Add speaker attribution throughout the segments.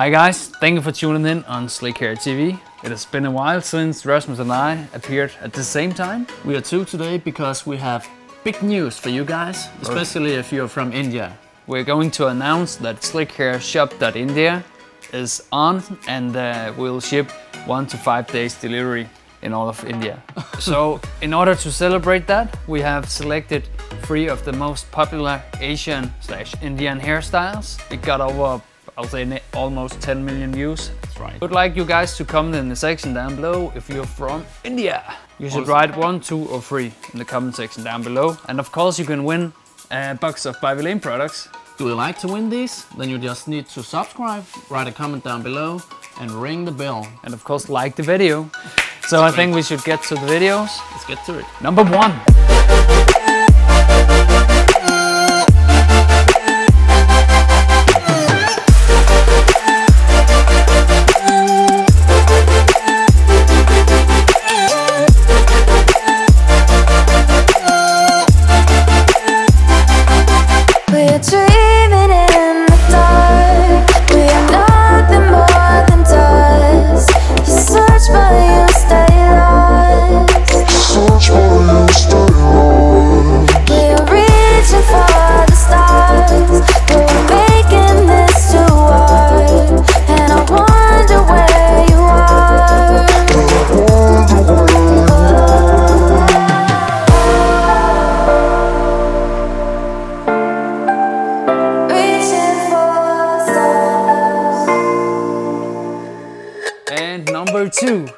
Speaker 1: Hi guys, thank you for tuning in on Slikhaar TV. It has been a while since Rasmus and I appeared at the same time.
Speaker 2: We are two today because we have big news for you guys, especially if you're from India.
Speaker 1: We're going to announce that slikhaarshop.india is on and we'll ship 1 to 5 days delivery in all of India. So in order to celebrate that, we have selected 3 of the most popular Asian/Indian hairstyles. It got over, I'll say, almost 10 million views.
Speaker 2: That's right.
Speaker 1: I would like you guys to comment in the section down below if you're from India. You should write 1, 2 or 3 in the comment section down below. And of course you can win a box of by Vilain products.
Speaker 2: Do you like to win these? Then you just need to subscribe, write a comment down below and ring the bell.
Speaker 1: And of course like the video. So I think we should get to the videos.
Speaker 2: Let's get to it.
Speaker 1: Number 1. And number 2.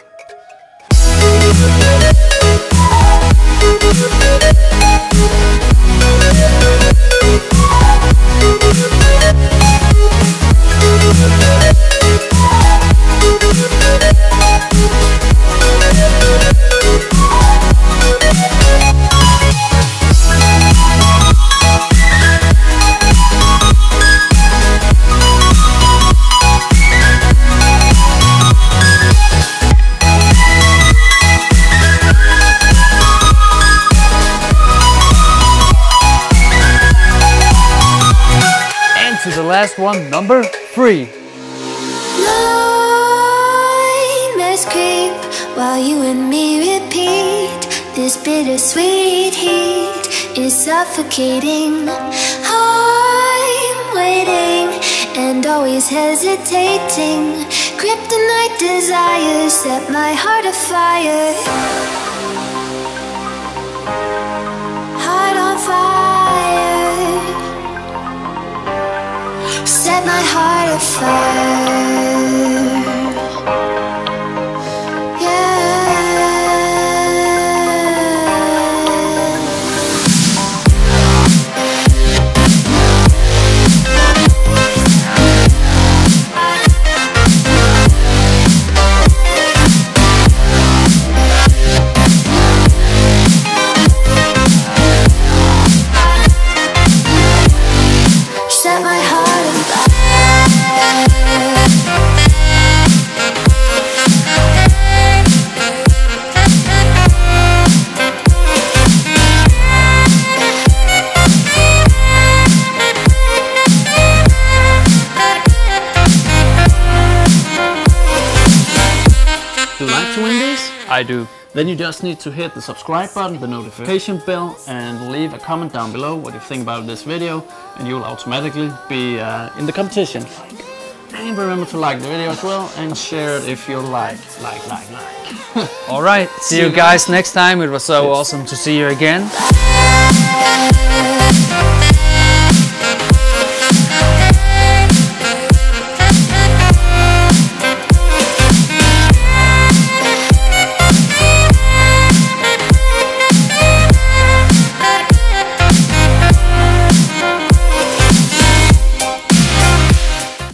Speaker 1: To the last one, number 3.
Speaker 3: Nightmares creep while you and me repeat. This bittersweet heat is suffocating. I'm waiting and always hesitating. Kryptonite desires set my heart afire. Heart on fire. Set my heart afire. Set my heart afire.
Speaker 2: Do you like to win these?
Speaker 1: I do.
Speaker 2: Then you just need to hit the subscribe button, the notification bell, and leave a comment down below what you think about this video, and you'll automatically be in the competition. And remember to like the video as well, and share it if you like.
Speaker 1: Alright, see you guys next time. It was so awesome to see you again.